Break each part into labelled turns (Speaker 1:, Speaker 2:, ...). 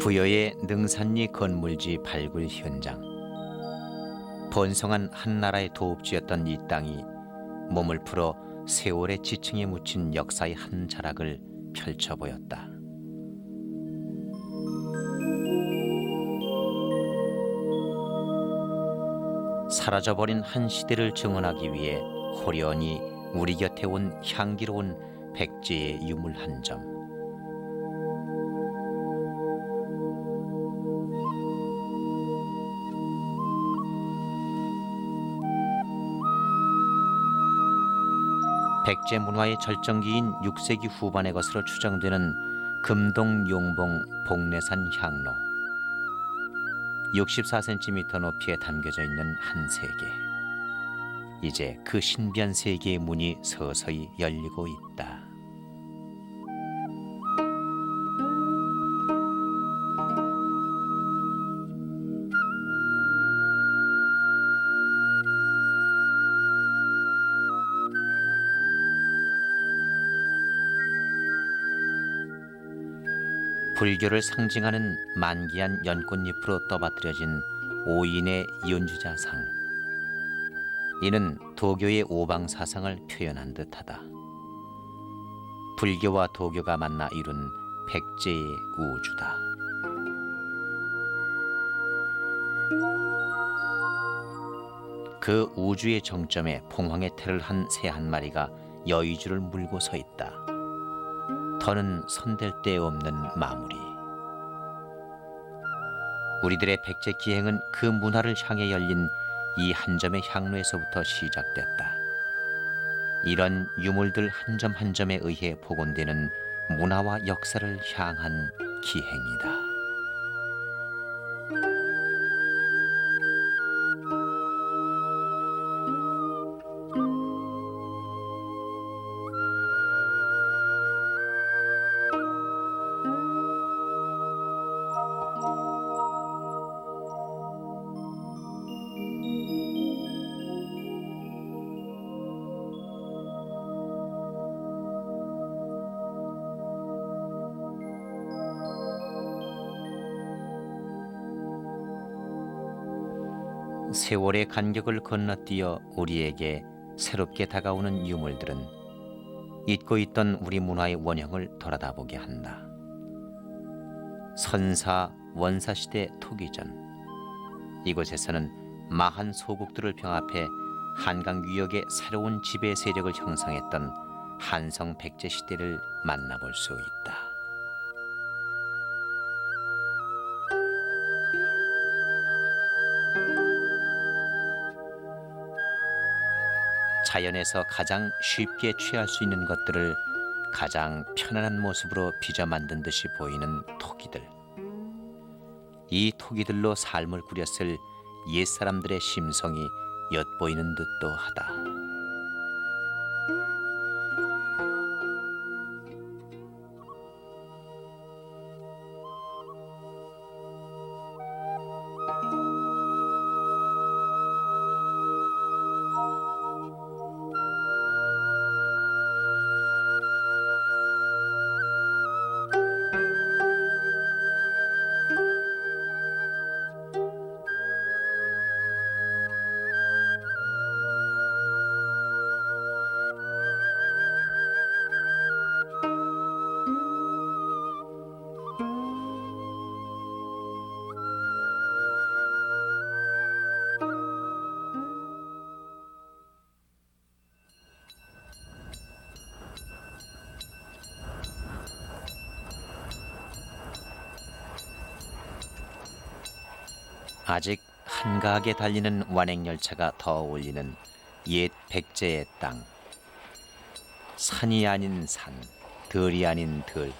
Speaker 1: 부여의 능산리 건물지 발굴 현장. 번성한 한나라의 도읍지였던 이 땅이 몸을 풀어 세월의 지층에 묻힌 역사의 한 자락을 펼쳐 보였다. 사라져버린 한 시대를 증언하기 위해 호련히 우리 곁에 온 향기로운 백제의 유물 한 점. 백제 문화의 절정기인 6세기 후반의 것으로 추정되는 금동용봉 복례산 향로. 64cm 높이에 담겨져 있는 한 세계. 이제 그 신비한 세계의 문이 서서히 열리고 있다. 불교를 상징하는 만기한 연꽃잎으로 떠받들여진 오인의 연주자상. 이는 도교의 오방사상을 표현한 듯하다. 불교와 도교가 만나 이룬 백제의 우주다. 그 우주의 정점에 봉황의 태를 한 새 한 마리가 여의주를 물고 서 있다. 더는 손댈 데 없는 마무리. 우리들의 백제 기행은 그 문화를 향해 열린 이 한 점의 향로에서부터 시작됐다. 이런 유물들 한 점 한 점에 의해 복원되는 문화와 역사를 향한 기행이다. 세월의 간격을 건너뛰어 우리에게 새롭게 다가오는 유물들은 잊고 있던 우리 문화의 원형을 돌아다보게 한다. 선사, 원사시대 토기전. 이곳에서는 마한 소국들을 병합해 한강 유역의 새로운 지배 세력을 형성했던 한성 백제 시대를 만나볼 수 있다. 자연에서 가장 쉽게 취할 수 있는 것들을 가장 편안한 모습으로 빚어 만든 듯이 보이는 토기들. 이 토기들로 삶을 꾸렸을 옛사람들의 심성이 엿보이는 듯도 하다. 아직 한가하게 달리는 완행열차가 더 어울리는 옛 백제의 땅. 산이 아닌 산, 들이 아닌 들,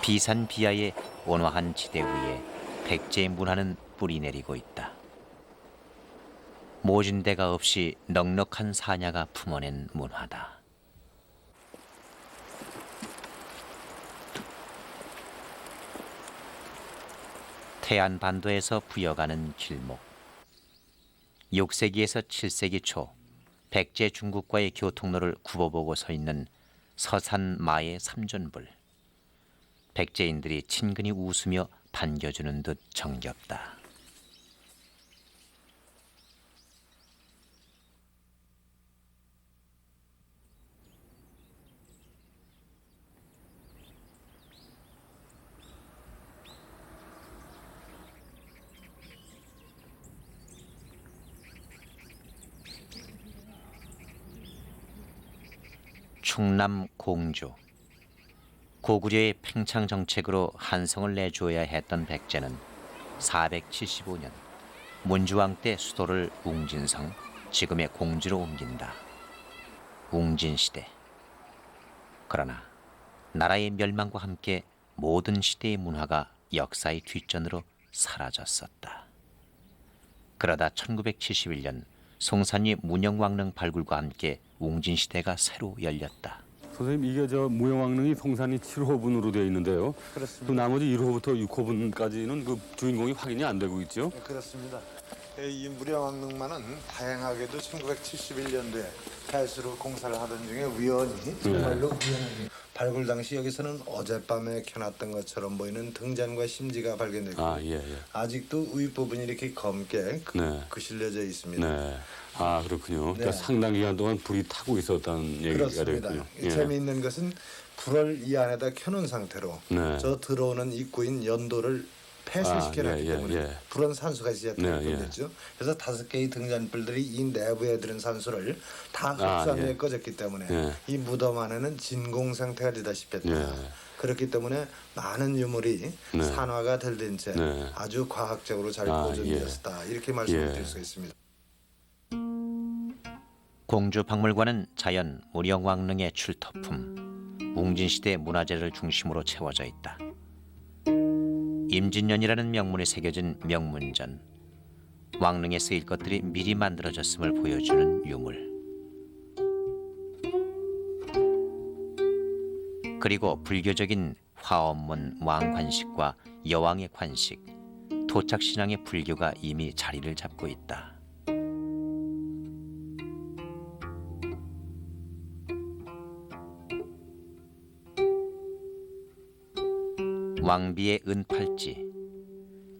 Speaker 1: 비산비야의 온화한 지대 위에 백제의 문화는 뿌리내리고 있다. 모진대가 없이 넉넉한 사냐가 품어낸 문화다. 태안반도에서 부여가는 길목. 6세기에서 7세기 초 백제 중국과의 교통로를 굽어보고 서 있는 서산마의 삼존불. 백제인들이 친근히 웃으며 반겨주는 듯 정겹다. 충남 공주. 고구려의 팽창 정책으로 한성을 내주어야 했던 백제는 475년 문주왕 때 수도를 웅진성, 지금의 공주로 옮긴다. 웅진시대. 그러나 나라의 멸망과 함께 모든 시대의 문화가 역사의 뒷전으로 사라졌었다. 그러다 1971년 송산리 문영왕릉 발굴과 함께 웅진시대가 새로 열렸다.
Speaker 2: 선생님, 이게 저 무형왕릉이 송산이 7호분으로 되어 있는데요.
Speaker 3: 그렇습니다.
Speaker 2: 그 나머지 1호부터 6호분까지는 그 주인공이 확인이 안 되고 있죠.
Speaker 3: 네, 그렇습니다. 이 무령왕릉만은 다행하게도 1971년도에 폐수로 공사를 하던 중에 우연히 정말로 우연히 발굴 당시 여기서는 어젯밤에 켜놨던 것처럼 보이는 등잔과 심지가 발견되고
Speaker 2: 아, 예, 예.
Speaker 3: 아직도 윗부분이 이렇게 검게
Speaker 2: 네.
Speaker 3: 그실려져 있습니다.
Speaker 2: 네. 아, 그렇군요. 그러니까
Speaker 3: 네.
Speaker 2: 상당 기간 동안 불이 타고 있었다는 얘기가
Speaker 3: 그렇습니다.
Speaker 2: 되겠군요. 예.
Speaker 3: 재미있는 것은 불을 이 안에다 켜놓은 상태로
Speaker 2: 네.
Speaker 3: 저 들어오는 입구인 연도를 폐쇄시켜놨기
Speaker 2: 아, 예,
Speaker 3: 때문에
Speaker 2: 예.
Speaker 3: 불은 산소가 시작되는
Speaker 2: 네,
Speaker 3: 거겠죠. 그래서 5개의 등잔불들이 이 내부에 들은 산소를 다 흡수한 후에
Speaker 2: 예.
Speaker 3: 꺼졌기 때문에
Speaker 2: 예.
Speaker 3: 이 무덤 안에는 진공 상태가 되다시피 했다.
Speaker 2: 예.
Speaker 3: 그렇기 때문에 많은 유물이
Speaker 2: 네.
Speaker 3: 산화가 된 채
Speaker 2: 네.
Speaker 3: 아주 과학적으로 잘
Speaker 2: 아,
Speaker 3: 보존되었다. 이렇게 말씀을
Speaker 2: 예.
Speaker 3: 드릴 수가 있습니다.
Speaker 1: 공주박물관은 자연 무령왕릉의 출토품 웅진시대 문화재를 중심으로 채워져 있다. 임진년이라는 명문이 새겨진 명문전, 왕릉에 쓰일 것들이 미리 만들어졌음을 보여주는 유물. 그리고 불교적인 화엄문 왕관식과 여왕의 관식, 토착신앙의 불교가 이미 자리를 잡고 있다. 왕비의 은팔찌.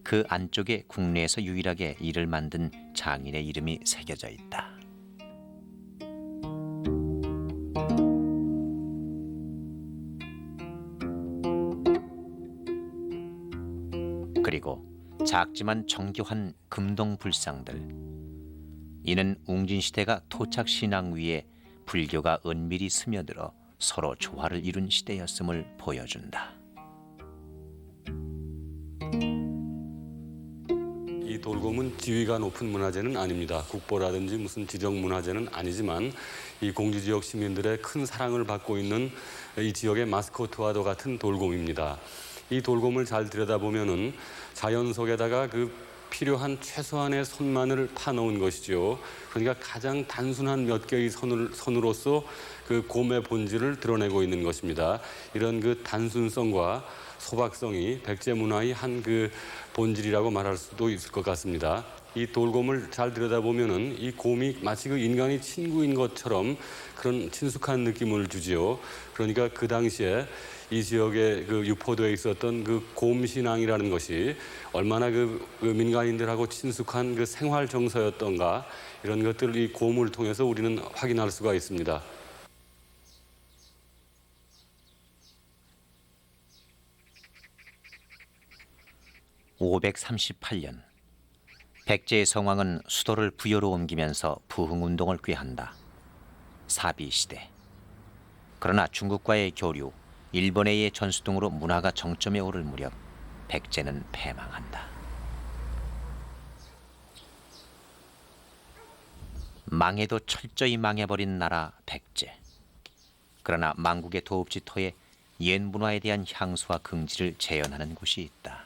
Speaker 1: 그 안쪽에 국내에서 유일하게 이를 만든 장인의 이름이 새겨져 있다. 그리고 작지만 정교한 금동 불상들. 이는 웅진시대가 토착신앙 위에 불교가 은밀히 스며들어 서로 조화를 이룬 시대였음을 보여준다.
Speaker 2: 이 돌곰은 지위가 높은 문화재는 아닙니다. 국보라든지 무슨 지정 문화재는 아니지만 이 공주 지역 시민들의 큰 사랑을 받고 있는 이 지역의 마스코트와도 같은 돌곰입니다. 이 돌곰을 잘 들여다보면은 자연 속에다가 그 필요한 최소한의 선만을 파놓은 것이죠. 그러니까 가장 단순한 몇 개의 선으로서 그 곰의 본질을 드러내고 있는 것입니다. 이런 그 단순성과 소박성이 백제 문화의 한 그 본질이라고 말할 수도 있을 것 같습니다. 이 돌곰을 잘 들여다보면은 이 곰이 마치 그 인간의 친구인 것처럼 그런 친숙한 느낌을 주지요. 그러니까 그 당시에 이 지역에 그 유포도에 있었던 그 곰 신앙이라는 것이 얼마나 그 민간인들하고 친숙한 그 생활 정서였던가 이런 것들을 이 곰을 통해서 우리는 확인할 수가 있습니다.
Speaker 1: (538년) 백제의 성왕은 수도를 부여로 옮기면서 부흥운동을 꾀한다. 사비시대. 그러나 중국과의 교류, 일본에 의해 전수 등으로 문화가 정점에 오를 무렵 백제는 패망한다. 망해도 철저히 망해버린 나라 백제. 그러나 망국의 도읍지토에 옛 문화에 대한 향수와 긍지를 재현하는 곳이 있다.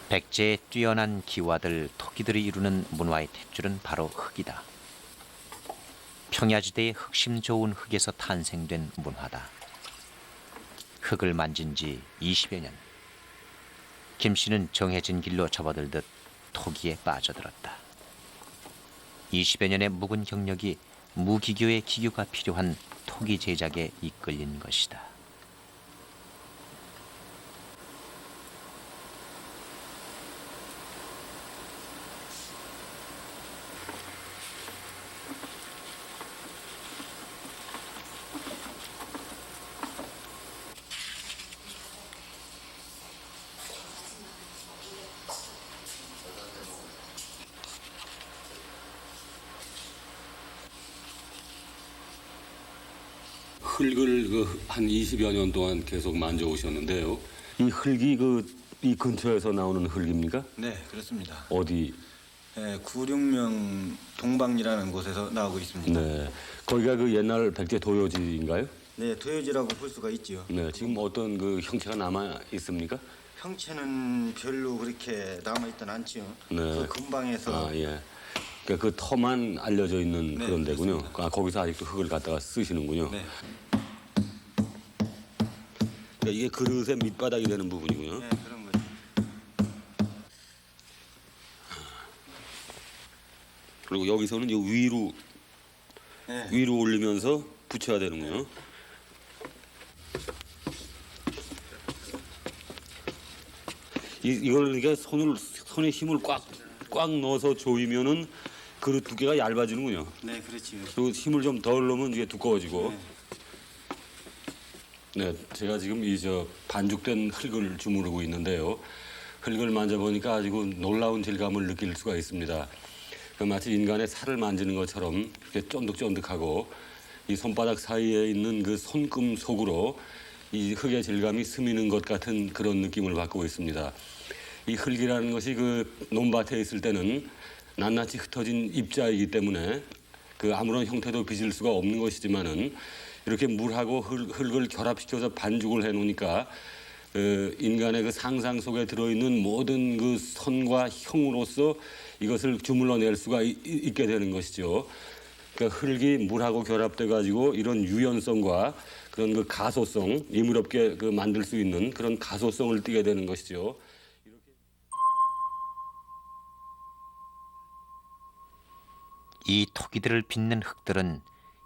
Speaker 1: 백제의 뛰어난 기와들, 토끼들이 이루는 문화의 탯줄은 바로 흙이다. 평야지대의 흙심 좋은 흙에서 탄생된 문화다. 흙을 만진 지 20여 년. 김 씨는 정해진 길로 접어들듯 토기에 빠져들었다. 20여 년의 묵은 경력이 무기교의 기교가 필요한 토기 제작에 이끌린 것이다.
Speaker 2: 흙을 한 20여 년 동안 계속 만져오셨는데요. 이 흙이 이 근처에서 나오는 흙입니까?
Speaker 4: 네, 그렇습니다.
Speaker 2: 어디?
Speaker 4: 네, 구룡명 동방이라는 곳에서 나오고 있습니다.
Speaker 2: 네. 거기가 그 옛날 백제 도요지인가요?
Speaker 4: 네, 도요지라고 볼 수가 있지요.
Speaker 2: 네. 지금 어떤 그 형체가 남아 있습니까?
Speaker 4: 형체는 별로 그렇게 남아있진 않지요.
Speaker 2: 네.
Speaker 4: 그 근방에서
Speaker 2: 아, 예. 그러니까 그 터만 알려져 있는
Speaker 4: 네,
Speaker 2: 그런 데군요.
Speaker 4: 그렇습니다.
Speaker 2: 아, 거기서 아직도 흙을 갖다가 쓰시는군요.
Speaker 4: 네,
Speaker 2: 그러니까 이게 그릇의 밑바닥이 되는 부분이고요.
Speaker 4: 네, 그런 거죠.
Speaker 2: 그리고 여기서는 이 위로
Speaker 4: 네,
Speaker 2: 위로 올리면서 붙여야 되는군요. 이걸 그러니까 손에 힘을 꽉 넣어서 조이면은 그릇 두께가 얇아지는군요.
Speaker 4: 네, 그렇지요.
Speaker 2: 그리고 힘을 좀 덜 넣으면 이게 두꺼워지고. 네, 제가 지금 반죽된 흙을 주무르고 있는데요. 흙을 만져보니까 아주 놀라운 질감을 느낄 수가 있습니다. 마치 인간의 살을 만지는 것처럼 이렇게 쫀득쫀득하고 이 손바닥 사이에 있는 그 손금 속으로 이 흙의 질감이 스미는 것 같은 그런 느낌을 받고 있습니다. 이 흙이라는 것이 그 논밭에 있을 때는 낱낱이 흩어진 입자이기 때문에 그 아무런 형태도 빚을 수가 없는 것이지만은 이렇게 물하고 흙을 결합시켜서 반죽을 해놓으니까 인간의 그 상상 속에 들어있는 모든 그 선과 형으로서 이것을 주물러낼 수가 있게 되는 것이죠. 그러니까 흙이 물하고 결합돼 가지고 이런 유연성과 그런 그 가소성, 임의롭게 만들 수 있는 그런 가소성을 띠게 되는 것이죠.
Speaker 1: 이 토기들을 빚는 흙들은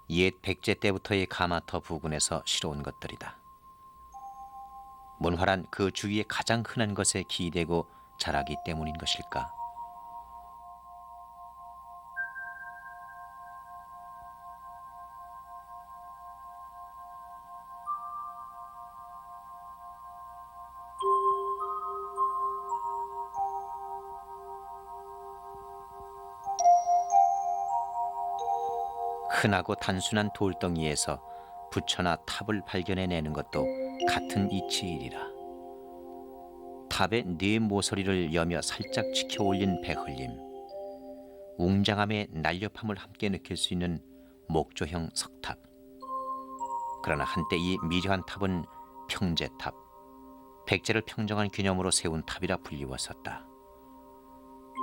Speaker 1: 옛 백제 때부터의 가마터 부근에서 실어온 것들이다. 문화란 그 주위에 가장 흔한 것에 기대고 자라기 때문인 것일까? 흔하고 단순한 돌덩이에서 부처나 탑을 발견해내는 것도 같은 이치이리라. 탑의 네 모서리를 여며 살짝 치켜 올린 배흘림, 웅장함의 날렵함을 함께 느낄 수 있는 목조형 석탑. 그러나 한때 이 미려한 탑은 평제탑, 백제를 평정한 기념으로 세운 탑이라 불리웠었다.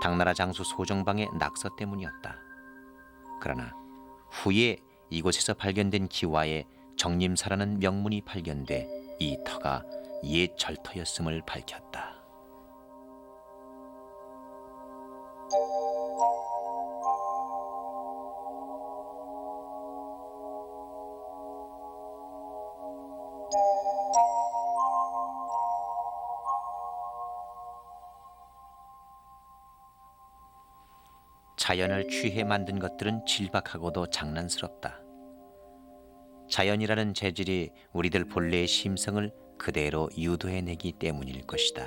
Speaker 1: 당나라 장수 소정방의 낙서 때문이었다. 그러나 후에 이곳에서 발견된 기와에 정림사라는 명문이 발견돼 이 터가 옛 절터였음을 밝혔다. 자연을 취해 만든 것들은 질박하고도 장난스럽다. 자연이라는 재질이 우리들 본래의 심성을 그대로 유도해내기 때문일 것이다.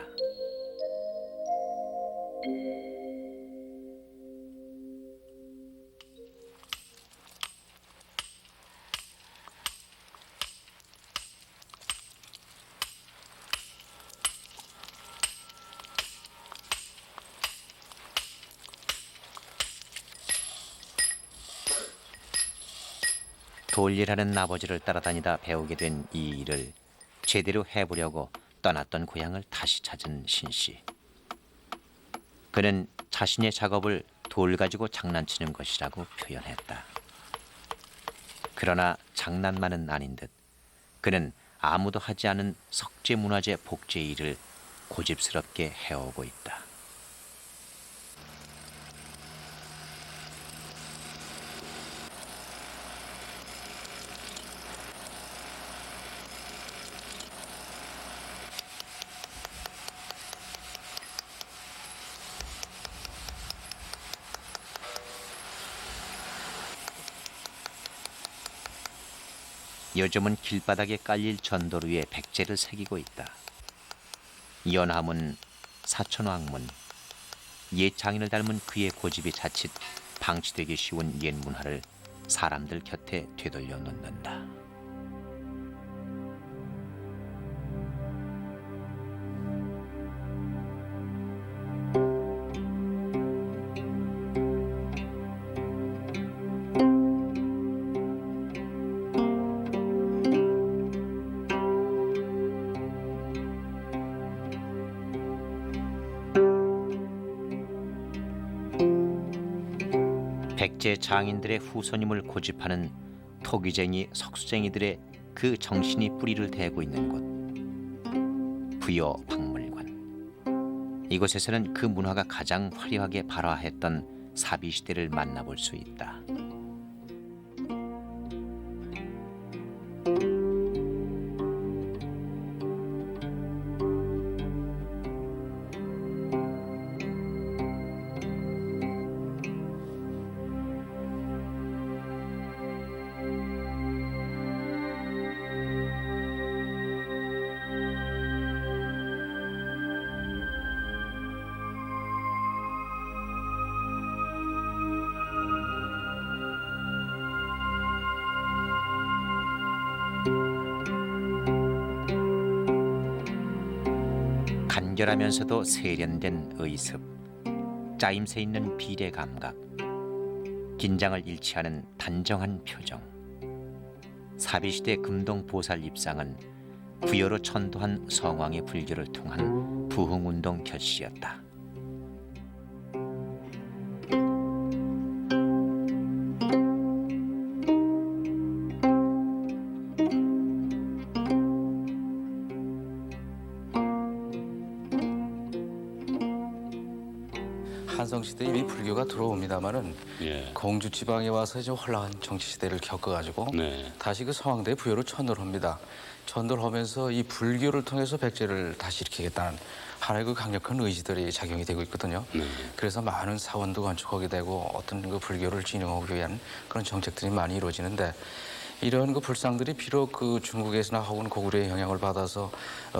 Speaker 1: 돌일하는 아버지를 따라다니다 배우게 된 이 일을 제대로 해보려고 떠났던 고향을 다시 찾은 신씨. 그는 자신의 작업을 돌 가지고 장난치는 것이라고 표현했다. 그러나 장난만은 아닌 듯 그는 아무도 하지 않은 석재문화재 복제 일을 고집스럽게 해오고 있다. 요즘은 길바닥에 깔릴 전돌 위에 백제를 새기고 있다. 연화문, 사천왕문, 옛 장인을 닮은 그의 고집이 자칫 방치되기 쉬운 옛 문화를 사람들 곁에 되돌려 놓는다. 백제 장인들의 후손임을 고집하는 토기쟁이 석수쟁이들의 그 정신이 뿌리를 대고 있는 곳, 부여박물관. 이곳에서는 그 문화가 가장 화려하게 발화했던 사비시대를 만나볼 수 있다. 간결하면서도 세련된 의습, 짜임새 있는 비례 감각, 긴장을 잃지 않은 단정한 표정. 사비시대 금동 보살 입상은 부여로 천도한 성왕의 불교를 통한 부흥운동 결시였다.
Speaker 5: 한성시대에 이미 불교가 들어옵니다마는
Speaker 2: 예.
Speaker 5: 공주 지방에 와서 이제 혼란한 정치 시대를 겪어가지고
Speaker 2: 네.
Speaker 5: 다시 그 성황대 부여로 천도합니다. 천도하면서 이 불교를 통해서 백제를 다시 일으키겠다는 하나의 그 강력한 의지들이 작용이 되고 있거든요.
Speaker 2: 네.
Speaker 5: 그래서 많은 사원도 건축하게 되고 어떤 그 불교를 진흥하기 위한 그런 정책들이 많이 이루어지는데 이런 그 불상들이 비록 그 중국에서나 혹은 고구려의 영향을 받아서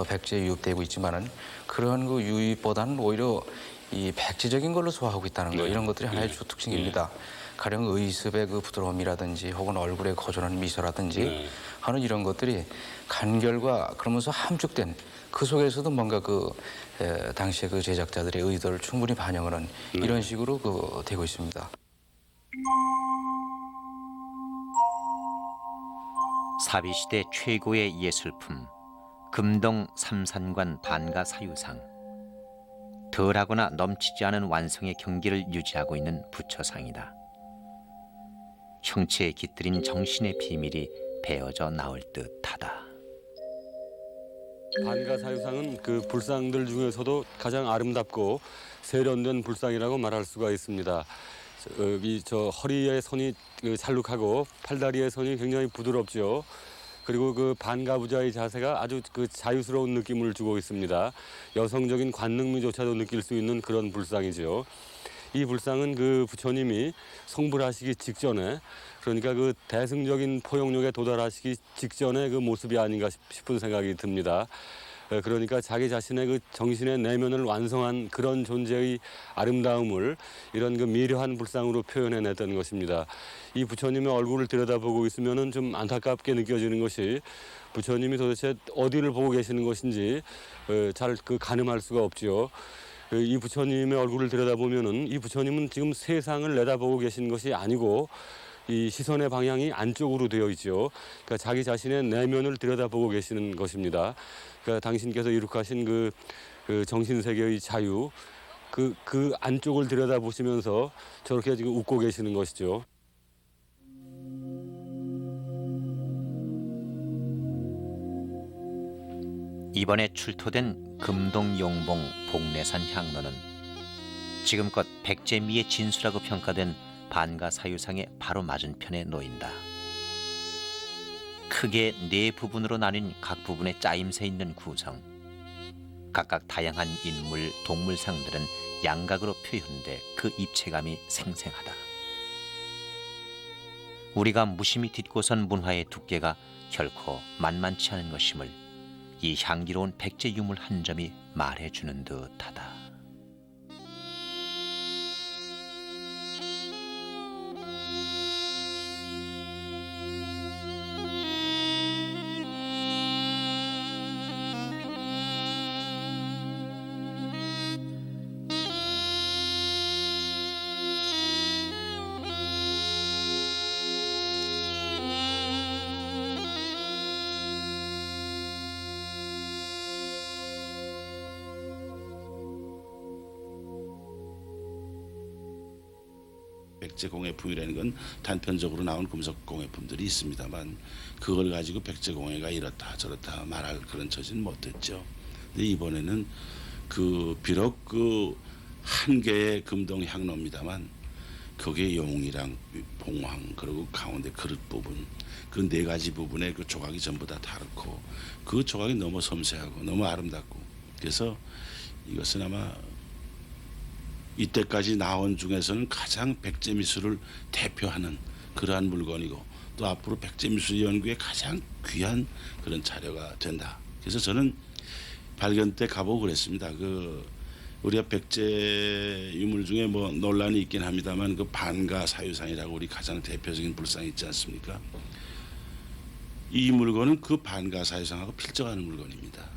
Speaker 5: 백제에 유입되고 있지만은 그런 그 유입보다는 오히려 이 백지적인 걸로 소화하고 있다는 거, 이런 것들이 하나의 주 특징입니다. 가령 의습의 그 부드러움이라든지 혹은 얼굴의 거존한 미소라든지 하는 이런 것들이 간결과 그러면서 함축된 그 속에서도 뭔가 그 당시의 그 제작자들의 의도를 충분히 반영하는 이런 식으로 그 되고 있습니다.
Speaker 1: 사비시대 최고의 예술품, 금동 삼산관 반가사유상. 덜하거나 넘치지 않은 완성의 경기를 유지하고 있는 부처상이다. 형체에 깃들인 정신의 비밀이 배어져 나올 듯하다.
Speaker 2: 반가사유상은 그 불상들 중에서도 가장 아름답고 세련된 불상이라고 말할 수가 있습니다. 저 허리의 선이 잘룩하고 팔다리의 선이 굉장히 부드럽죠. 그리고 그 반가부자의 자세가 아주 그 자유스러운 느낌을 주고 있습니다. 여성적인 관능미조차도 느낄 수 있는 그런 불상이죠. 이 불상은 그 부처님이 성불하시기 직전에, 그러니까 그 대승적인 포용력에 도달하시기 직전의 그 모습이 아닌가 싶은 생각이 듭니다. 그러니까 자기 자신의 그 정신의 내면을 완성한 그런 존재의 아름다움을 이런 그 미려한 불상으로 표현해냈던 것입니다. 이 부처님의 얼굴을 들여다보고 있으면은 좀 안타깝게 느껴지는 것이 부처님이 도대체 어디를 보고 계시는 것인지 잘 그 가늠할 수가 없지요. 이 부처님의 얼굴을 들여다보면은 이 부처님은 지금 세상을 내다보고 계신 것이 아니고 이 시선의 방향이 안쪽으로 되어 있죠. 그러니까 자기 자신의 내면을 들여다보고 계시는 것입니다. 그러니까 당신께서 이룩하신 그 정신 세계의 자유, 그 안쪽을 들여다보시면서 저렇게 지금 웃고 계시는 것이죠.
Speaker 1: 이번에 출토된 금동용봉 복례산 향로는 지금껏 백제미의 진수라고 평가된 반가사유상의 바로 맞은편에 놓인다. 크게 네 부분으로 나뉜 각 부분에 짜임새 있는 구성. 각각 다양한 인물, 동물상들은 양각으로 표현돼 그 입체감이 생생하다. 우리가 무심히 딛고선 문화의 두께가 결코 만만치 않은 것임을 이 향기로운 백제 유물 한 점이 말해주는 듯하다.
Speaker 6: 백제공예품이라는 건 단편적으로 나온 금속 공예품들이 있습니다만 그걸 가지고 백제공예가 이렇다 저렇다 말할 그런 처지는 못했죠. 근데 이번에는 비록 한 개의 금동 향로입니다만 거기에 용이랑 봉황 그리고 가운데 그릇 부분 그 네 가지 부분의 그 조각이 전부 다 다르고 그 조각이 너무 섬세하고 너무 아름답고 그래서 이것은 아마 이때까지 나온 중에서는 가장 백제 미술을 대표하는 그러한 물건이고 또 앞으로 백제 미술 연구에 가장 귀한 그런 자료가 된다. 그래서 저는 발견 때 가보고 그랬습니다. 우리가 백제 유물 중에 뭐 논란이 있긴 합니다만 그 반가 사유상이라고 우리 가장 대표적인 불상이 있지 않습니까? 이 물건은 그 반가 사유상하고 필적하는 물건입니다.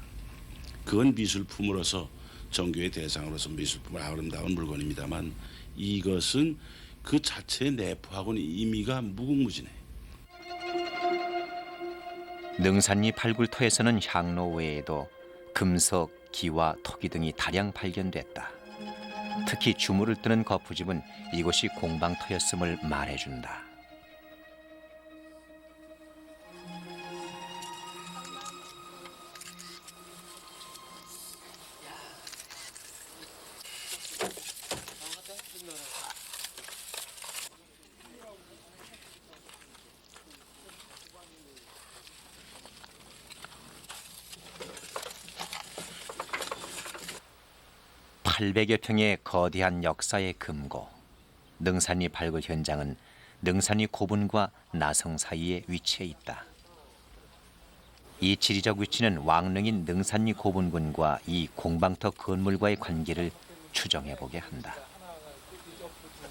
Speaker 6: 그건 미술품으로서 정교의 대상으로서 미술품을 아름다운 물건입니다만 이것은 그 자체의 내포하고는 의미가 무궁무진해요.
Speaker 1: 능산리 발굴터에서는 향로 외에도 금석, 기와 토기 등이 다량 발견됐다. 특히 주물을 뜨는 거푸집은 이곳이 공방터였음을 말해준다. (800여) 평의 거대한 역사의 금고. 능산리 발굴 현장은 능산리 고분과 나성 사이에 위치해 있다. 이 지리적 위치는 왕릉인 능산리 고분군과 이 공방터 건물과의 관계를 추정해보게 한다.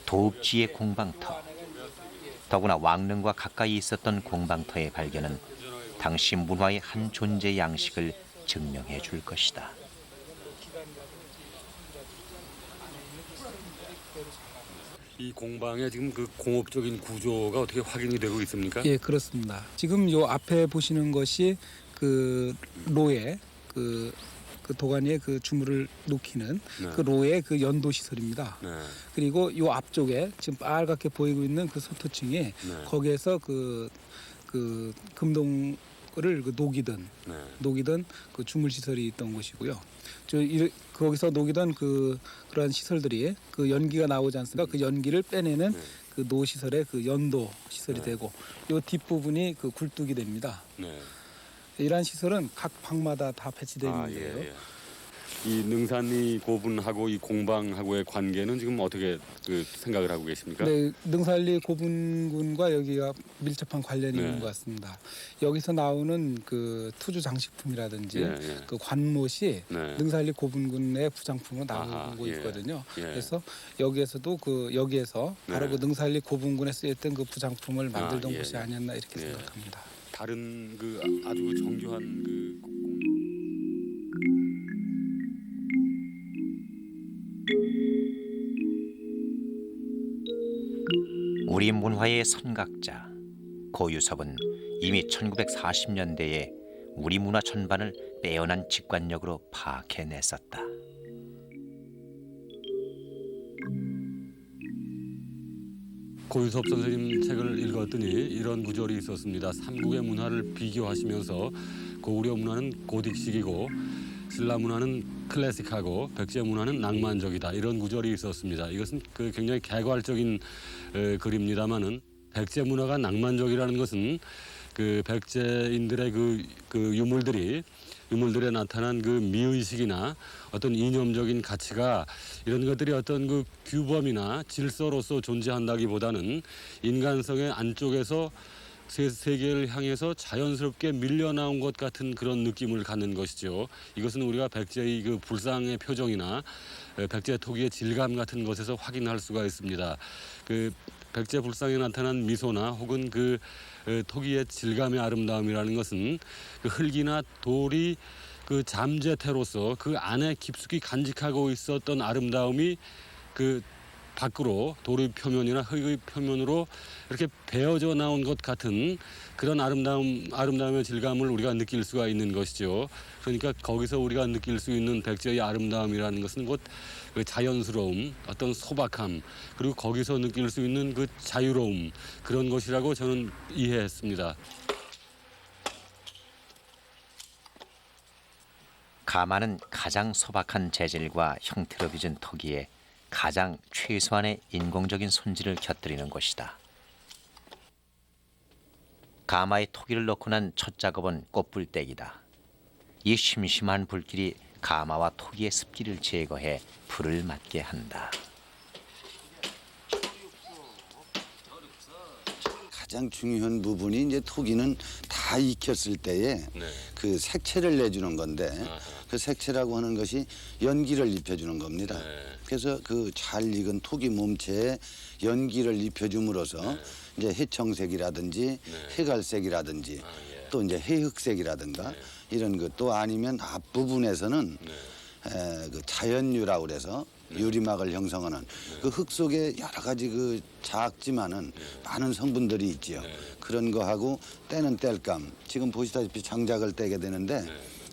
Speaker 1: 도읍지의 공방터. 더구나 왕릉과 가까이 있었던 공방터의 발견은 당시 문화의 한 존재 양식을 증명해 줄 것이다.
Speaker 2: 이 공방의 지금 그 공업적인 구조가 어떻게 확인이 되고 있습니까?
Speaker 7: 예, 그렇습니다. 지금 요 앞에 보시는 것이 그 로에 그 도가니에 그 주물을 녹이는
Speaker 2: 네.
Speaker 7: 그 로의 그 연도 시설입니다.
Speaker 2: 네.
Speaker 7: 그리고 요 앞쪽에 지금 빨갛게 보이고 있는 그 소토층이
Speaker 2: 네.
Speaker 7: 거기에서 그 금동을 녹이던 그 주물 시설이 있던 곳이고요. 거기서 녹이던 그러한 시설들이 그 연기가 나오지 않습니까? 그 연기를 빼내는 그 노 시설의 그 연도 시설이 되고 요 뒷부분이 그 굴뚝이 됩니다.
Speaker 2: 네.
Speaker 7: 이러한 시설은 각 방마다 다 배치되어 있는데요.
Speaker 2: 예. 이 능산리 고분하고 이 공방하고의 관계는 지금 어떻게 생각을 하고 계십니까?
Speaker 7: 네, 능산리 고분군과 여기가 밀접한 관련이
Speaker 2: 네.
Speaker 7: 있는 것 같습니다. 여기서 나오는 그 투주 장식품이라든지 그 관못이 능산리 고분군의 부장품으로 나오고 있거든요. 그래서 여기에서도 여기에서 바로 그 능산리 고분군에 쓰였던 그 부장품을 만들던 곳이 아니었나 이렇게 생각합니다.
Speaker 2: 다른 아주 정교한
Speaker 1: 우리 문화의 선각자 고유섭은 이미 1940년대에 우리 문화 전반을 빼어난 직관력으로 파악해냈었다.
Speaker 2: 고유섭 선생님 책을 읽었더니 이런 구절이 있었습니다. 삼국의 문화를 비교하시면서 고구려 문화는 고딕식이고 신라 문화는 클래식하고 백제 문화는 낭만적이다. 이런 구절이 있었습니다. 이것은 굉장히 개괄적인 글입니다마는 백제 문화가 낭만적이라는 것은 그 백제인들의 그 유물들에 나타난 그 미의식이나 어떤 이념적인 가치가 이런 것들이 어떤 그 규범이나 질서로서 존재한다기보다는 인간성의 안쪽에서 세계를 향해서 자연스럽게 밀려나온 것 같은 그런 느낌을 갖는 것이죠. 이것은 우리가 백제의 그 불상의 표정이나 백제 토기의 질감 같은 것에서 확인할 수가 있습니다. 그 백제 불상에 나타난 미소나 혹은 그 토기의 질감의 아름다움이라는 것은 그 흙이나 돌이 그 잠재태로서 그 안에 깊숙이 간직하고 있었던 아름다움이 그 밖으로 돌의 표면이나 흙의 표면으로 이렇게 베어져 나온 것 같은 그런 아름다움의 질감을 우리가 느낄 수가 있는 것이죠. 그러니까 거기서 우리가 느낄 수 있는 백제의 아름다움이라는 것은 곧 그 자연스러움, 어떤 소박함, 그리고 거기서 느낄 수 있는 그 자유로움, 그런 것이라고 저는 이해했습니다.
Speaker 1: 가마는 가장 소박한 재질과 형태로 빚은 토기에 가장 최소한의 인공적인 손질을 곁들이는 것이다. 가마에 토기를 넣고 난 첫 작업은 꽃불떼기다. 이 심심한 불길이 가마와 토기의 습기를 제거해 불을 맞게 한다.
Speaker 8: 가장 중요한 부분이 이제 토기는 다 익혔을 때에 그 색채를 내주는 건데 그 색채라고 하는 것이 연기를 입혀주는 겁니다. 그래서 그 잘 익은 토기 몸체에 연기를 입혀줌으로써 이제 해청색이라든지 해갈색이라든지 또 이제 해흑색이라든가 이런 것 또 아니면 앞부분에서는 그 자연유라고 그래서 유리막을 형성하는 그 흙 속에 여러 가지 그 작지만은 많은 성분들이 있지요. 그런 거하고 떼는 땔감. 지금 보시다시피 장작을 떼게 되는데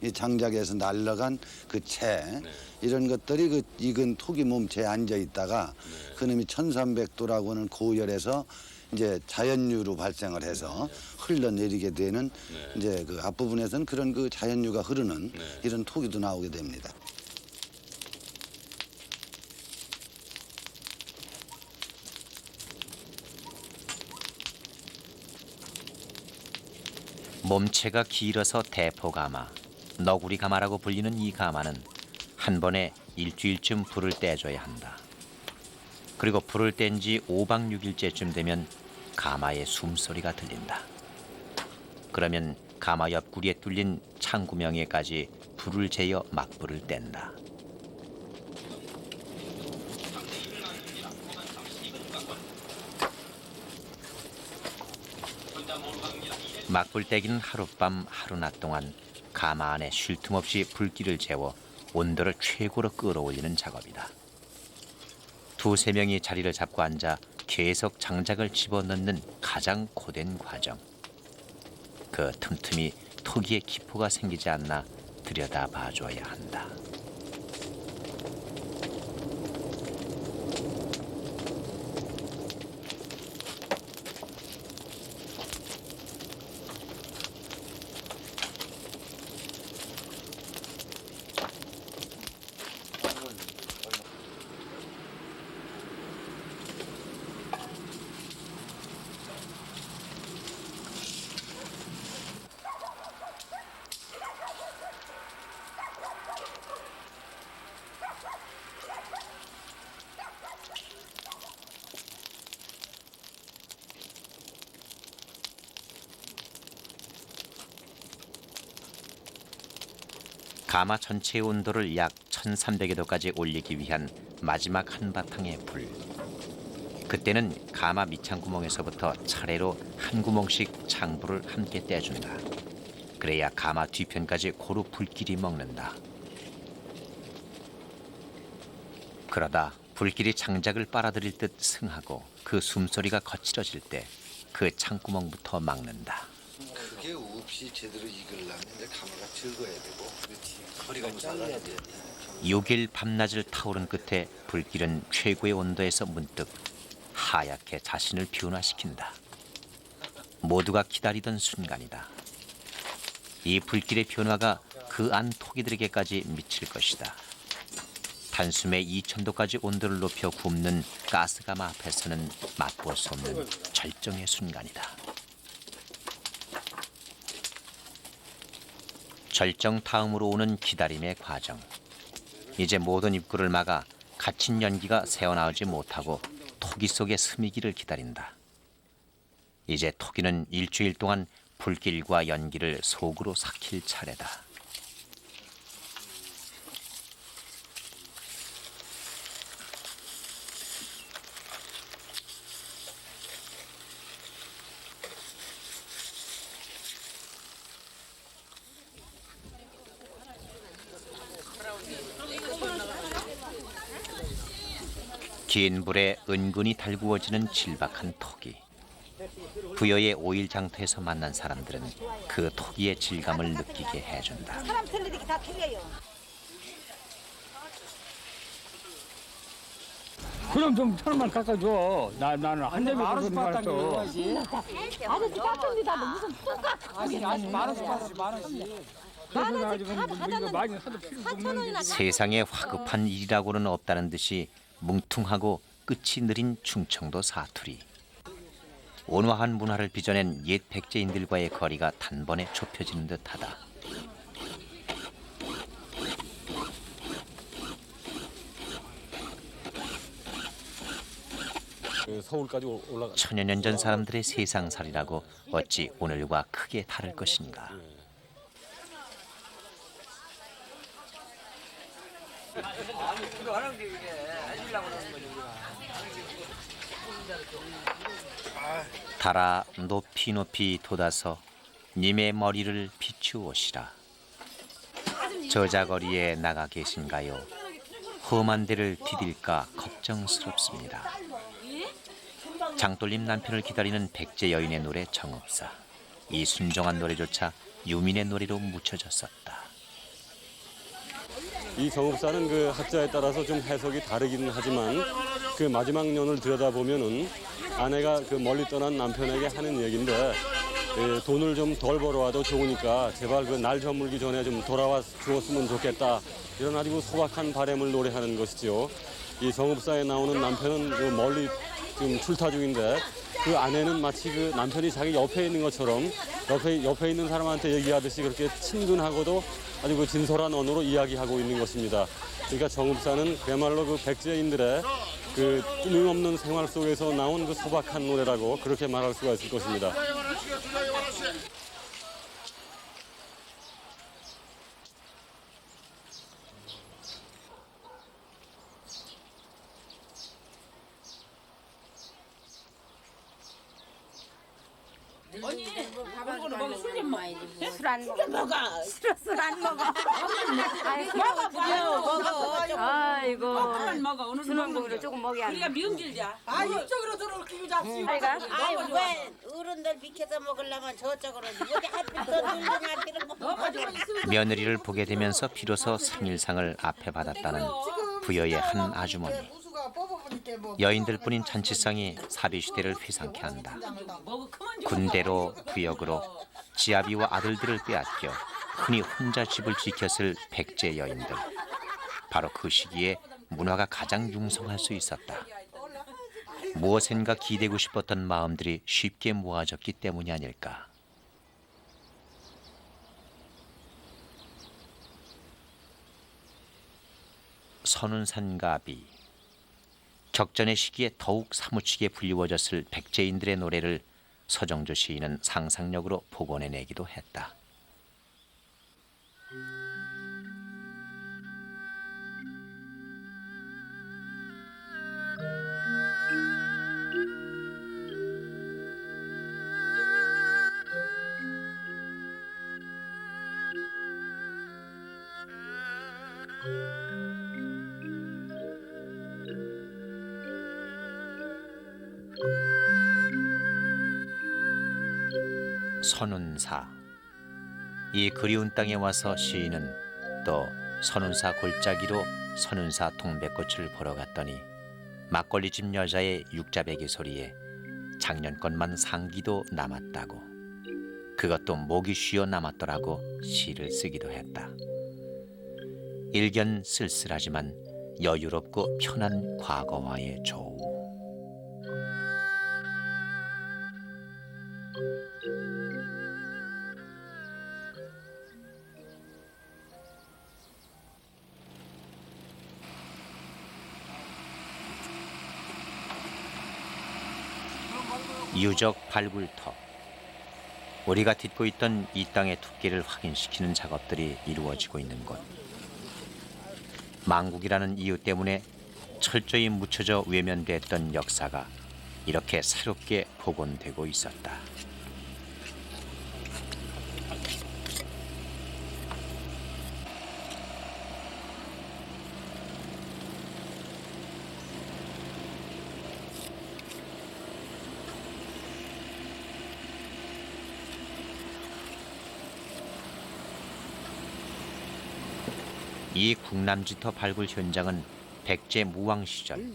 Speaker 8: 이 장작에서 날아간 그 채 이런 것들이 그 익은 토기 몸체에 앉아 있다가 그놈이 1300도라고 하는 고열에서 이제 자연유로 발생을 해서 흘러내리게 되는 이제 그 앞부분에서는 그런 그 자연유가 흐르는 이런 토기도 나오게 됩니다.
Speaker 1: 몸체가 길어서 대포가마, 너구리 가마라고 불리는 이 가마는 한 번에 일주일쯤 불을 떼줘야 한다. 그리고 불을 뗀 지 5박 6일째쯤 되면 가마의 숨소리가 들린다. 그러면 가마 옆구리에 뚫린 창구멍에까지 불을 재어 막불을 뗀다. 막불 떼기는 하룻밤 하루낮 동안 가마 안에 쉴 틈 없이 불길을 재워 온도를 최고로 끌어올리는 작업이다. 두세 명이 자리를 잡고 앉아 계속 장작을 집어넣는 가장 고된 과정. 그 틈틈이 토기에 기포가 생기지 않나 들여다봐줘야 한다. 가마 전체의 온도를 약 1300여 도까지 올리기 위한 마지막 한바탕의 불. 그때는 가마 밑창구멍에서부터 차례로 한 구멍씩 창불을 함께 떼준다. 그래야 가마 뒤편까지 고루 불길이 먹는다. 그러다 불길이 장작을 빨아들일 듯 승하고 그 숨소리가 거칠어질 때 그 창구멍부터 막는다.
Speaker 3: 그게 없이 제대로 익으려면 이제 가마가 즐거야 되고 허리가 잘라야 돼.
Speaker 1: 6일 밤낮을 타오른 끝에 불길은 최고의 온도에서 문득 하얗게 자신을 변화시킨다. 모두가 기다리던 순간이다. 이 불길의 변화가 그 안 토기들에게까지 미칠 것이다. 단숨에 2000도까지 온도를 높여 굽는 가스가마 앞에서는 맛볼 수 없는 절정의 순간이다. 절정 다음으로 오는 기다림의 과정. 이제 모든 입구를 막아 갇힌 연기가 새어나오지 못하고 토기 속에 스미기를 기다린다. 이제 토기는 일주일 동안 불길과 연기를 속으로 삭힐 차례다. 긴 불에 은근히 달구어지는 질박한 토기. 부여의 5일 장터에서 만난 사람들은 그 토기의 질감을 느끼게 해준다.
Speaker 9: 사람 틀리기 다 틀려요.
Speaker 10: 그럼 좀 천원만 깎아줘. 나는 한 대비
Speaker 11: 알아서 받다며.
Speaker 9: 아저씨 깎습니다. 무슨 뚝
Speaker 11: 아니 만원씩 받아서 만원씩.
Speaker 10: 많이 사도 필요도 없는 게.
Speaker 1: 세상에 화급한 일이라고는 없다는 듯이 뭉퉁하고 끝이 느린 충청도 사투리. 온화한 문화를 빚어낸 옛 백제인들과의 거리가 단번에 좁혀지는 듯하다.
Speaker 2: 서울까지 올라가.
Speaker 1: 천여 년 전 사람들의 세상살이라고 어찌 오늘과 크게 다를 것인가. 달아 높이 높이 돋아서 님의 머리를 비추오시라. 저자거리에 나가 계신가요? 험한 데를 디딜까 걱정스럽습니다. 장돌림 남편을 기다리는 백제 여인의 노래 정읍사. 이 순정한 노래조차 유민의 노래로 묻혀졌었다.
Speaker 2: 이 정읍사는 그 학자에 따라서 좀 해석이 다르기는 하지만 그 마지막 년을 들여다보면은 아내가 그 멀리 떠난 남편에게 하는 얘기인데 돈을 좀 덜 벌어와도 좋으니까 제발 그 날 저물기 전에 좀 돌아와 주었으면 좋겠다. 이런 아주 소박한 바람을 노래하는 것이지요. 이 정읍사에 나오는 남편은 그 멀리 지금 출타 중인데 그 아내는 마치 그 남편이 자기 옆에 있는 것처럼 옆에 있는 사람한테 얘기하듯이 그렇게 친근하고도 아주 그 진솔한 언어로 이야기하고 있는 것입니다. 그러니까 정읍사는 그야말로 그 백제인들의 그 끊임없는 생활 속에서 나온 그 소박한 노래라고 그렇게 말할 수가 있을 것입니다.
Speaker 9: 언니, 그거는 먹어 술좀 먹어. 술안 먹어. 술안 먹어. 먹어. 아이고. 먹어. 오늘 주는 거를 조금 먹여야 돼. 우리가 미음 길자.
Speaker 11: 아 이쪽으로 들어오기로 잡지.
Speaker 9: 아이 왜 어른들 비켜서 먹으려면 저쪽으로 어디 하필 또 눈동아리를 먹어.
Speaker 1: 며느리를 보게 되면서 비로소 생일상을 앞에 받았다는 부여의 한 아주머니. 여인들뿐인 잔치상이 사비시대를 회상케 한다. 군대로 부역으로 지아비와 아들들을 빼앗겨 흔히 혼자 집을 지켰을 백제 여인들. 바로 그 시기에 문화가 가장 융성할 수 있었다. 무엇인가 기대고 싶었던 마음들이 쉽게 모아졌기 때문이 아닐까. 선운산가비. 격전의 시기에 더욱 사무치게 불리워졌을 백제인들의 노래를 서정조 시인은 상상력으로 복원해내기도 했다. 선운사. 이 그리운 땅에 와서 시인은 또 선운사 골짜기로 선운사 동백꽃을 보러 갔더니 막걸리집 여자의 육자배기 소리에 작년 것만 상기도 남았다고, 그것도 목이 쉬어 남았더라고 시를 쓰기도 했다. 일견 쓸쓸하지만 여유롭고 편한 과거와의 조우. 유적 발굴터. 우리가 딛고 있던 이 땅의 두께를 확인시키는 작업들이 이루어지고 있는 곳. 망국이라는 이유 때문에 철저히 묻혀져 외면됐던 역사가 이렇게 새롭게 복원되고 있었다. 이 국남지터 발굴 현장은 백제 무왕 시절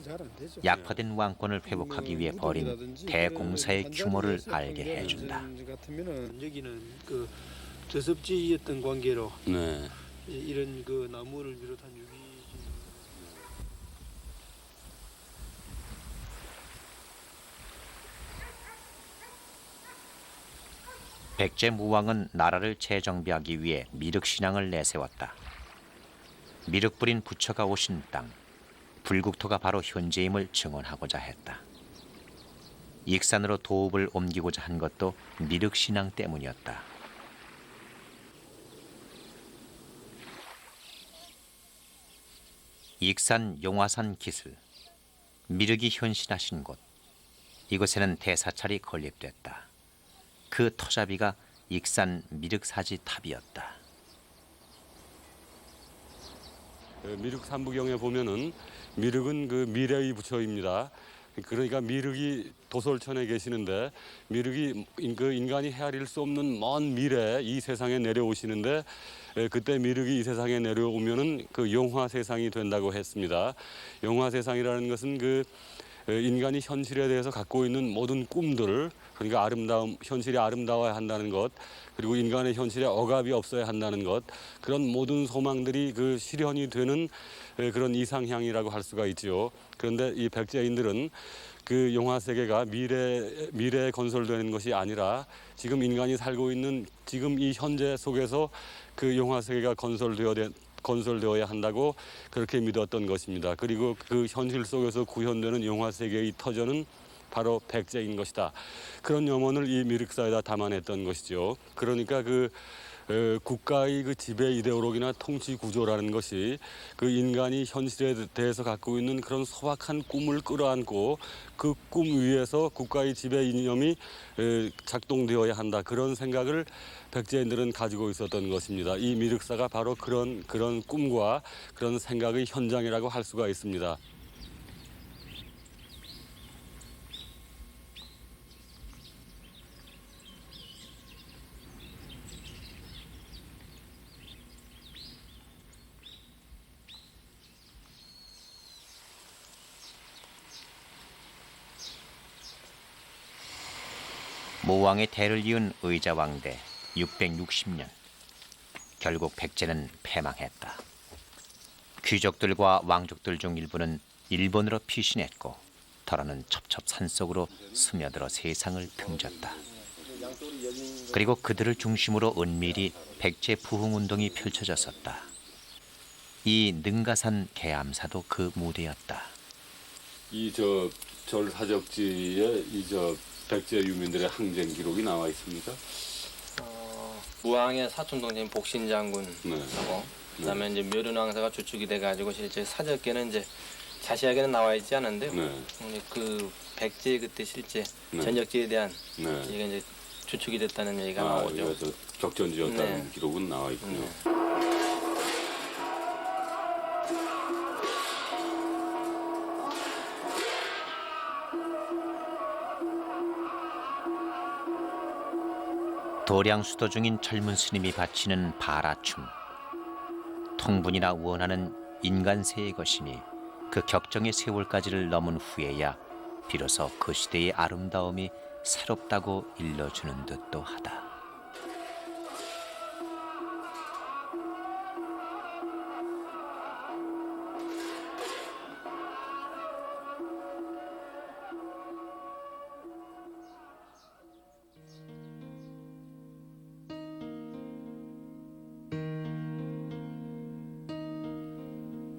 Speaker 1: 약화된 왕권을 회복하기 위해 벌인 대공사의 규모를 알게 해준다.
Speaker 12: 같으면은 여기는 그 저섭지였던 관계로
Speaker 2: 네.
Speaker 12: 이런 그 나무를 비롯한 유기
Speaker 1: 백제 무왕은 나라를 재정비하기 위해 미륵신앙을 내세웠다. 미륵 뿌린 부처가 오신 땅, 불국토가 바로 현재임을 증언하고자 했다. 익산으로 도읍을 옮기고자 한 것도 미륵신앙 때문이었다. 익산 용화산 기슭, 미륵이 현신하신 곳. 이곳에는 대사찰이 건립됐다. 그 터잡이가 익산 미륵사지 탑이었다.
Speaker 2: 미륵 삼부경에 보면은 미륵은 그 미래의 부처입니다. 그러니까 미륵이 도솔천에 계시는데 미륵이 그 인간이 헤아릴 수 없는 먼 미래 이 세상에 내려오시는데 그때 미륵이 이 세상에 내려오면은 그 용화 세상이 된다고 했습니다. 용화 세상이라는 것은 그 인간이 현실에 대해서 갖고 있는 모든 꿈들, 그러니까 현실이 아름다워야 한다는 것, 그리고 인간의 현실에 억압이 없어야 한다는 것, 그런 모든 소망들이 그 실현이 되는 그런 이상향이라고 할 수가 있죠. 그런데 이 백제인들은 그 용화 세계가 미래에 건설되는 것이 아니라 지금 인간이 살고 있는 지금 이 현재 속에서 그 용화 세계가 건설되어야 한다고 그렇게 믿었던 것입니다. 그리고 그 현실 속에서 구현되는 용화 세계의 터전은 바로 백제인 것이다. 그런 염원을 이 미륵사에다 담아냈던 것이죠. 그러니까 그 국가의 그 지배 이데올로기나 통치 구조라는 것이 그 인간이 현실에 대해서 갖고 있는 그런 소박한 꿈을 끌어안고 그 꿈 위에서 국가의 지배 이념이 작동되어야 한다. 그런 생각을 백제인들은 가지고 있었던 것입니다. 이 미륵사가 바로 그런 꿈과 그런 생각의 현장이라고 할 수가 있습니다.
Speaker 1: 모왕의 대를 이은 의자왕대 660년. 결국 백제는 패망했다. 귀족들과 왕족들 중 일부는 일본으로 피신했고 더러는 첩첩 산속으로 스며들어 세상을 등졌다. 그리고 그들을 중심으로 은밀히 백제 부흥운동이 펼쳐졌었다. 이 능가산 계암사도 그 무대였다.
Speaker 2: 이 절사적지에 백제 유민들의 항쟁 기록이 나와 있습니까?
Speaker 13: 무왕의 사촌 동생 복신 장군하고 그다음에 이제 묘륜왕사가 주축이 돼가지고 실제 사적계는 이제 자세하게는 나와 있지 않은데요. 그 백제 그때 실제 전역지에 대한 얘기가 이제 주축이 됐다는 얘기가 나오죠.
Speaker 2: 격전지였다는 기록은 나와 있군요.
Speaker 1: 도량 수도 중인 젊은 스님이 바치는 바라춤. 통분이나 원하는 인간세의 것이니 그 격정의 세월까지를 넘은 후에야 비로소 그 시대의 아름다움이 새롭다고 일러주는 듯도 하다.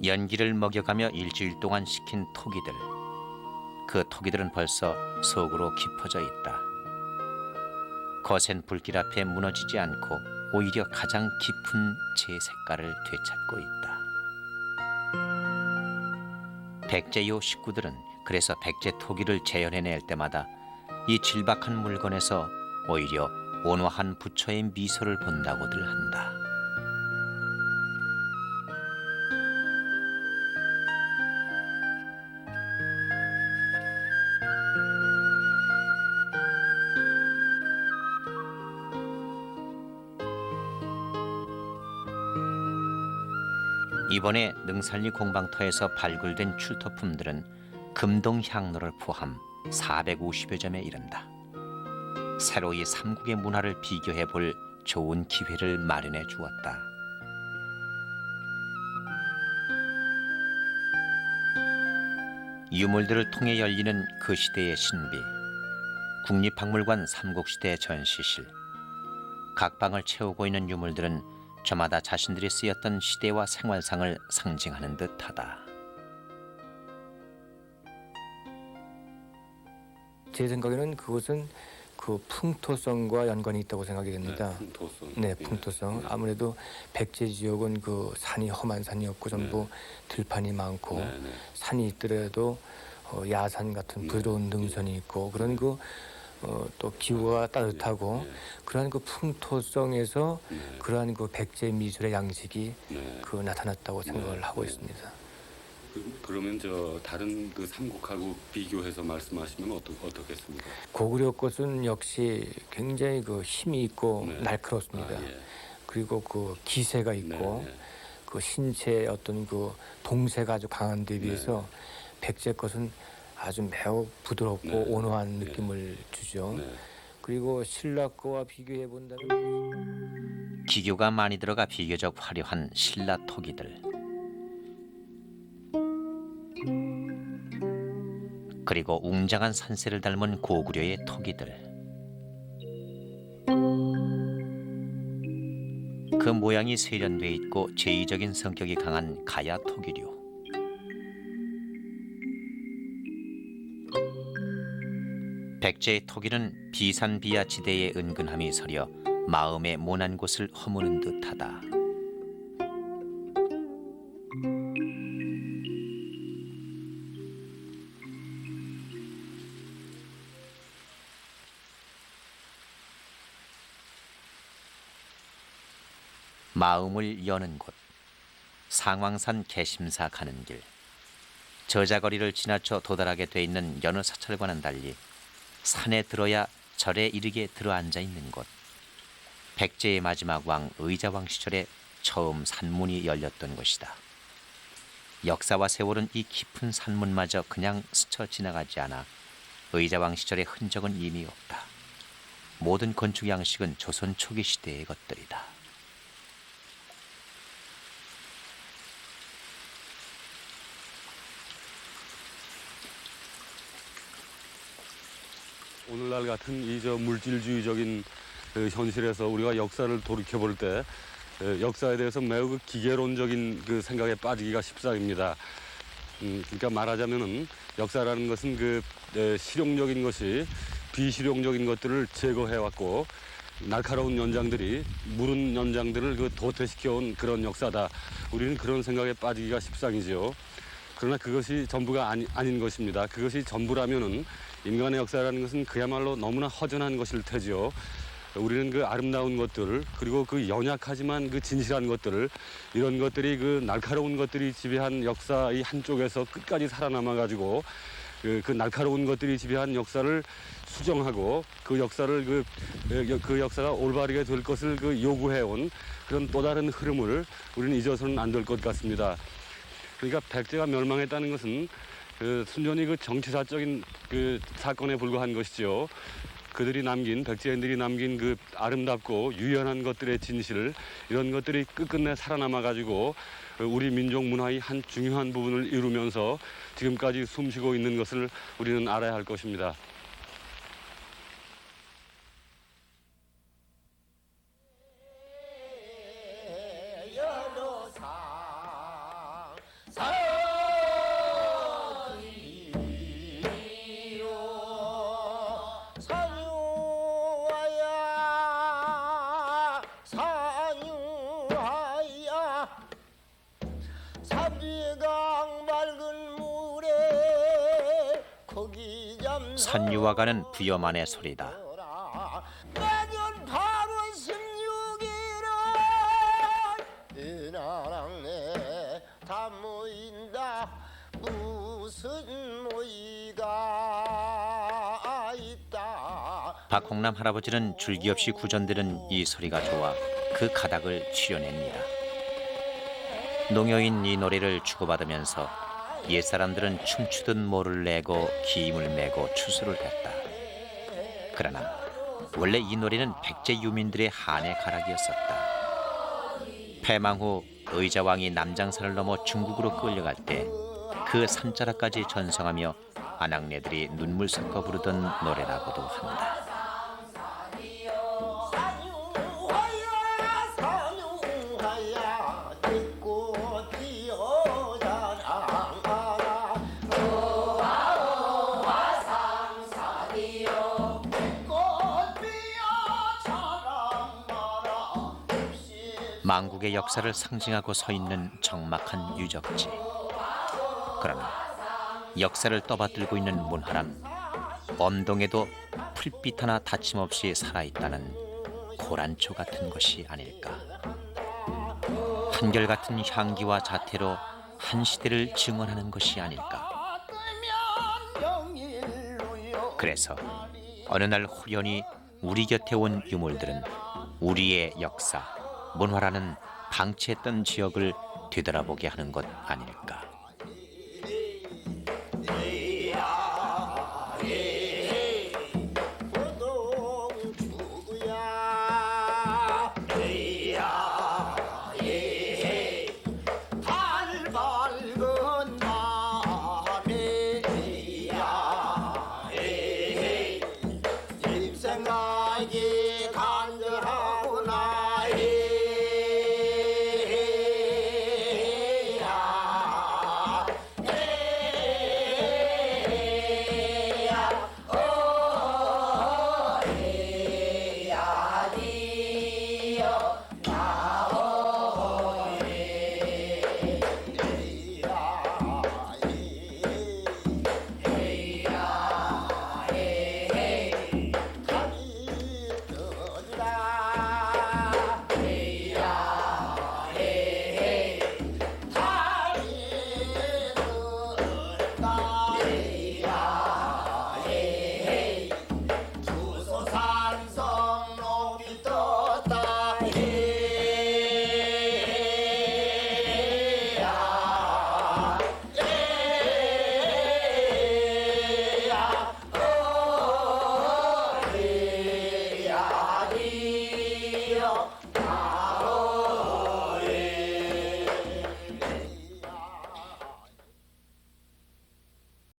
Speaker 1: 연기를 먹여가며 일주일 동안 식힌 토기들. 그 토기들은 벌써 속으로 깊어져 있다. 거센 불길 앞에 무너지지 않고 오히려 가장 깊은 제 색깔을 되찾고 있다. 백제요 식구들은 그래서 백제 토기를 재현해낼 때마다 이 질박한 물건에서 오히려 온화한 부처의 미소를 본다고들 한다. 이번에 능살리 공방터에서 발굴된 출토품들은 금동 향로를 포함 450여 점에 이른다. 새로 이 삼국의 문화를 비교해 볼 좋은 기회를 마련해 주었다. 유물들을 통해 열리는 그 시대의 신비, 국립박물관 삼국시대 전시실. 각 방을 채우고 있는 유물들은 저마다 자신들이 쓰였던 시대와 생활상을 상징하는 듯하다.
Speaker 14: 제 생각에는 그것은 그 풍토성과 연관이 있다고 생각이 됩니다.
Speaker 2: 풍토성.
Speaker 14: 네, 풍토성. 아무래도 백제 지역은 그 산이 험한 산이 없고 전부 들판이 많고 산이 있더라도 야산 같은 부드러운 능선이 있고 그런 또 기후가 따뜻하고 그러한 그 풍토성에서 그러한 그 백제 미술의 양식이 나타났다고 생각을 하고 있습니다.
Speaker 2: 그러면 다른 그 삼국하고 비교해서 말씀하시면 어떻겠습니까?
Speaker 14: 고구려 것은 역시 굉장히 그 힘이 있고 날카롭습니다. 그리고 그 기세가 있고 그 신체의 어떤 그 동세가 아주 강한 데 비해서 백제 것은 아주 매우 부드럽고 온화한 느낌을 주죠. 그리고 신라 거와 비교해 본다면
Speaker 1: 기교가 많이 들어가 비교적 화려한 신라 토기들. 그리고 웅장한 산세를 닮은 고구려의 토기들. 그 모양이 세련돼 있고 제의적인 성격이 강한 가야 토기류. 백제의 토기는 비산비야 지대의 은근함이 서려 마음의 모난 곳을 허무는 듯하다. 마음을 여는 곳, 상왕산 개심사 가는 길. 저자거리를 지나쳐 도달하게 돼 있는 여느 사찰과는 달리 산에 들어야 절에 이르게 들어앉아 있는 곳. 백제의 마지막 왕 의자왕 시절에 처음 산문이 열렸던 곳이다. 역사와 세월은 이 깊은 산문마저 그냥 스쳐 지나가지 않아 의자왕 시절의 흔적은 이미 없다. 모든 건축 양식은 조선 초기 시대의 것들이다.
Speaker 2: 오늘날 같은 이 물질주의적인 현실에서 우리가 역사를 돌이켜 볼 때 역사에 대해서 매우 그 기계론적인 그 생각에 빠지기가 십상입니다. 그러니까 말하자면은 역사라는 것은 그 실용적인 것이 비실용적인 것들을 제거해왔고 날카로운 연장들이 무른 연장들을 그 도태시켜온 그런 역사다. 우리는 그런 생각에 빠지기가 십상이지요. 그러나 그것이 전부가 아닌 것입니다. 그것이 전부라면은 인간의 역사라는 것은 그야말로 너무나 허전한 것일 테지요. 우리는 그 아름다운 것들 그리고 그 연약하지만 그 진실한 것들을 이런 것들이 그 날카로운 것들이 지배한 역사의 한쪽에서 끝까지 살아남아 가지고 그 날카로운 것들이 지배한 역사를 수정하고 그 역사를 그 역사가 올바르게 될 것을 그 요구해온 그런 또 다른 흐름을 우리는 잊어서는 안 될 것 같습니다. 그러니까 백제가 멸망했다는 것은 순전히 그 정치사적인 그 사건에 불과한 것이지요. 백제인들이 남긴 그 아름답고 유연한 것들의 진실, 이런 것들이 끝끝내 살아남아 가지고 우리 민족 문화의 한 중요한 부분을 이루면서 지금까지 숨쉬고 있는 것을 우리는 알아야 할 것입니다.
Speaker 1: 선유와 가는 부여만의 소리다.
Speaker 15: 내년 8월 16일은 은하랑네 다 모인다. 무슨 모이가 있다.
Speaker 1: 박홍남 할아버지는 줄기 없이 구전되는 이 소리가 좋아 그 가닥을 쥐어냅니다. 농여인 이 노래를 주고받으면서 옛사람들은 춤추듯 모를 내고 기임을 메고 추수를 했다. 그러나 원래 이 노래는 백제 유민들의 한의 가락이었었다. 패망 후 의자왕이 남장산을 넘어 중국으로 끌려갈 때 그 산자락까지 전성하며 아낙네들이 눈물 섞어 부르던 노래라고도 한다. 망국의 역사를 상징하고 서 있는 적막한 유적지. 그러나 역사를 떠받들고 있는 문화란 엄동에도 풀빛 하나 닫힘 없이 살아있다는 고란초 같은 것이 아닐까. 한결같은 향기와 자태로 한 시대를 증언하는 것이 아닐까. 그래서 어느 날 호연히 우리 곁에 온 유물들은 우리의 역사, 문화라는 방치했던 지역을 되돌아보게 하는 것 아닐까.